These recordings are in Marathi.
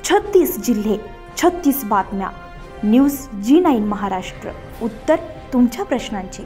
36 जिल्हे 36 बातम्या। न्यूज G9 महाराष्ट्र, उत्तर तुमच्या प्रश्नांची।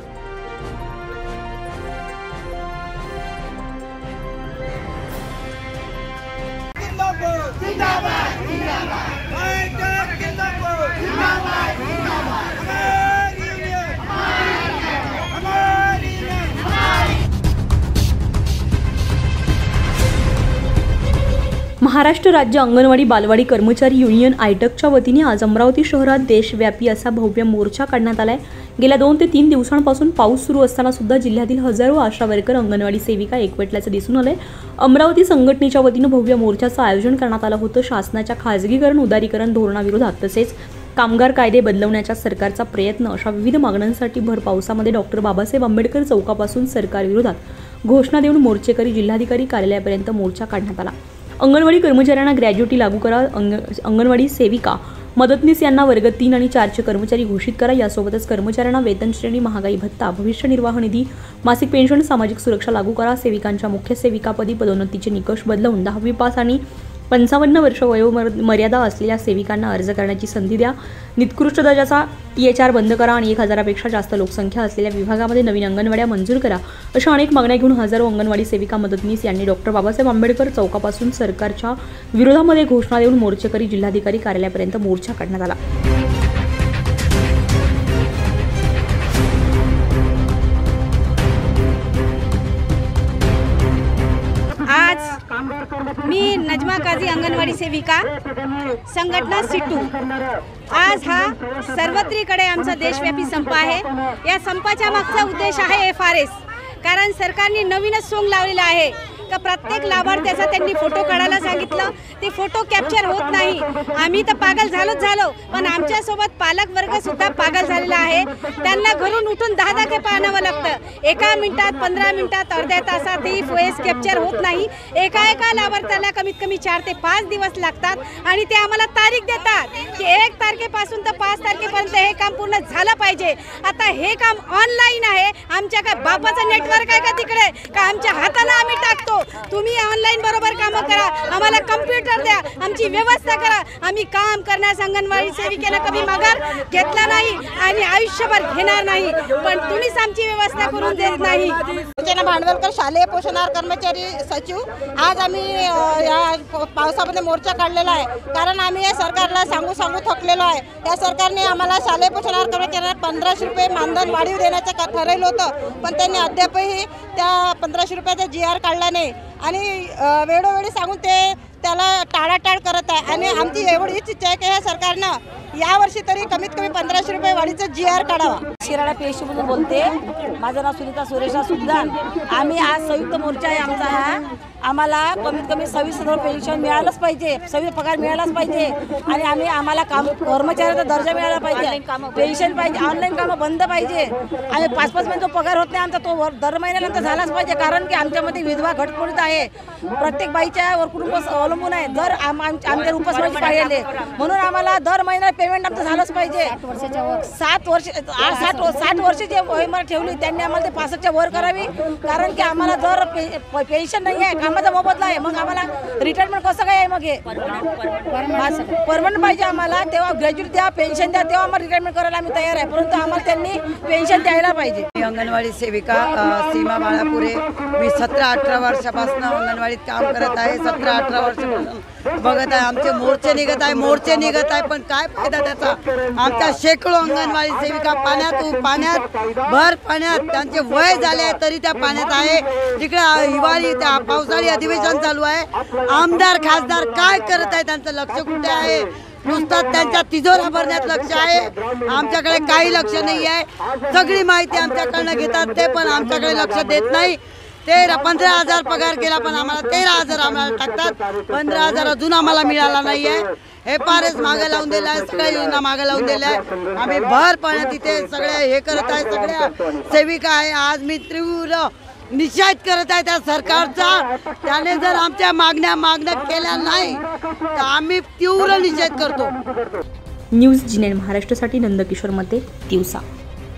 महाराष्ट्र राज्य अंगणवाडी बालवाडी कर्मचारी युनियन आयटकच्या वतीने आज अमरावती शहरात देशव्यापी असा भव्य मोर्चा काढण्यात आलाय। गेल्या 2 ते 3 दिवसांपासून पाऊस सुरू असताना सुद्धा जिल्ह्यातील हजारो आशा वर्कर, अंगणवाडी सेविका एकवटल्याचे दिसून आले। अमरावती संघटनेच्या वतीने भव्य मोर्चाचे आयोजन करण्यात आले होते। शासनाच्या खासगीकरण, उदारीकरण धोरणाविरोधात तसेच कामगार कायदे बदलवण्याचा सरकारचा प्रयत्न अशा विविध मागण्यांसाठी भर पावसामध्ये डॉक्टर बाबासाहेब आंबेडकर चौकापासून सरकारविरोधात घोषणा देऊन मोर्चेकरी जिल्हाधिकारी कार्यालयापर्यंत मोर्चा काढण्यात आला। अंगणवाडी कर्मचाऱ्यांना ग्रॅज्युटी लागू करा, अंगणवाडी सेविका, मदतनीस यांना वर्ग 3 आणि 4 चे कर्मचारी घोषित करा। यासोबतच कर्मचाऱ्यांना वेतन श्रेणी, महागाई भत्ता, भविष्य निर्वाह निधी, मासिक पेन्शन, सामाजिक सुरक्षा लागू करा। सेविकांच्या मुख्य सेविकापदी पदोन्नतीचे निकष बदलवून 10वी पास आणि 55 वर्ष वयोमर्यादा असलेल्या सेविकांना अर्ज करण्याची संधी द्या। निकृष्ट दर्जाचा THR बंद करा आणि 1000 पेक्षा जास्त लोकसंख्या असलेल्या विभागामध्ये नवीन अंगणवाड्या मंजूर करा। अशा अनेक मागण्या घेऊन हजारो अंगणवाडी सेविका, मदतनीस यांनी डॉक्टर बाबासाहेब आंबेडकर चौकापासून सरकारच्या विरोधामध्ये घोषणा देऊन मोर्चेकरी जिल्हाधिकारी कार्यालयापर्यंत मोर्चा काढण्यात आला। मी नजमा काजी, अंगणवाडी सेविका, संघटना सिट्टू। आज हा सर्वत्रीकडे आमचा देशव्यापी संप आहे। या संपाच्या मागचा उद्देश आहे FRS, कारण सरकारने नवीनच सोंग लावलेला आहे का प्रत्येक लाभार्थ्याचा त्यांनी फोटो काढायला सांगितलं, ते फोटो कॅप्चर होत नाही। आम्ही तर पागल झालो, पण आमच्यासोबत पालक वर्ग सुद्धा पागल झालेला आहे। त्यांना घरून उठून 10 खेपा आणावं लागतं। 1 मिनिटात, 15 मिनिटात, अर्ध्या तासातही फेस कॅप्चर होत नाही। एका लाभार्थ्याला कमीत कमी 4 ते 5 दिवस लागतात आणि ते आम्हाला तारीख देतात की 1 तारखेपासून तर 5 तारखेपर्यंत हे काम पूर्ण झालं पाहिजे। आता हे काम ऑनलाईन आहे। आमच्या काय बापाचं नेटवर्क आहे का तिकडे, का आमच्या हाताला आम्ही टाकतो? तुम्ही ऑनलाईन बरोबर काम करा, आम्हाला कम्प्युटर द्या, आमची व्यवस्था करा। आम्ही काम करण्यास अंगणवाडी सेविकेला कमी माघार घेतला नाही आणि आयुष्यभर घेणार नाही, पण तुम्हीच आमची व्यवस्था करून देत नाही। भांडवलकर, शालेय पोषणाहार कर्मचारी सचिव, आज आम्ही या पावसामध्ये मोर्चा काढलेला आहे, कारण आम्ही या सरकारला सांगू थकलेलो आहे। या सरकारने आम्हाला शालेय पोषणाहार कर्मचाऱ्यांना 1500 रुपये मानधन वाढीव देण्याचं ठरवलं होतं, पण त्यांनी अद्यापही त्या 1500 रुपयाचा GR काढला नाही आणि वेळोवेळी सांगून त्याला टाळाटाळ करत आहे। आणि आमची एवढीच इच्छा आहे की ह्या सरकारनं यावर्षी तरी कमीत कमी 1500 रुपये वाढीचा GR काढावा। शिराळा PSU मधून बोलते। माझं नाव सुनीता सुरेशा सुद्दान। आम्ही आज संयुक्त मोर्चा आहे आमचा हा। आम्हाला कमीत कमी 26,000 पेन्शन मिळालंच पाहिजे, 26 पगार मिळालाच पाहिजे आणि आम्हाला काम कर्मचाऱ्याचा दर्जा मिळाला पाहिजे, पेन्शन पाहिजे, ऑनलाईन कामं बंद पाहिजे आणि 5-5 महिने जो पगार होत नाही आमचा तो दर महिन्यानंतर झालाच पाहिजे, कारण की आमच्यामध्ये विधवा घटस्फोटित आहे। प्रत्येक बाईच्या वर कुटुंब अवलंबून आहे। जर आमच्या उपस्वाची पाहिजे म्हणून आम्हाला दर महिन्याला पेमेंट आमचं झालंच पाहिजे। 60 वर्ष जे वयोमर्यादा ठेवली त्यांनी आम्हाला ते 65च्या वर करावी, कारण की आम्हाला जर पेन्शन नाही आहे, कामाचा मोबदला आहे, मग आम्हाला रिटायरमेंट कसं काय आहे? मग हे परमनंट पाहिजे आम्हाला, तेव्हा ग्रॅज्युएट द्या, पेन्शन द्या, तेव्हा आम्हाला रिटायरमेंट करायला आम्ही तयार आहे, परंतु आम्हाला त्यांनी पेन्शन द्यायला पाहिजे। मी अंगणवाडी सेविका सीमा बाळापुरे। मी 17-18 वर्षापासून अंगणवाडीत काम करत आहे। 17-18 वर्षापासून बघत आहे आमचे मोर्चे निघत आहे, पण काय फायदा त्याचा? आमच्या शेकडो अंगणवाडी सेविका भर पाण्यात त्यांचे वय झाले तरी त्या पाण्यात आहे। तिकडे हिवाळी त्या पावसाळी अधिवेशन चालू आहे। आमदार खासदार काय करत आहे? त्यांचं लक्ष कुठे आहे? नुसतं त्यांच्या तिजोऱ्या भरण्यात लक्ष आहे, आमच्याकडे काही लक्ष नाही आहे। सगळी माहिती आमच्याकडनं घेतात ते, पण आमच्याकडे लक्ष देत नाही। 15,000 पगार केला, पण आम्हाला 13,000 आम्हाला टाकतात। 15,000 अजून आम्हाला मिळाला नाही आहे। FRS मागे लावून दिला आहे, सगळ्या योजना मागे लावून दिल्या आहे। आम्ही भर पाण्यात तिथे सगळे हे करत आहे, सगळ्या सेविका आहे। आज मी तीव्र निषेध करत आहे त्या सरकारचा। त्याने जर आमच्या मागण्या केल्या नाही तर आम्ही तीव्र निषेध करतो। न्यूज G9 महाराष्ट्रासाठी नंदकिशोर मते, दिवसा।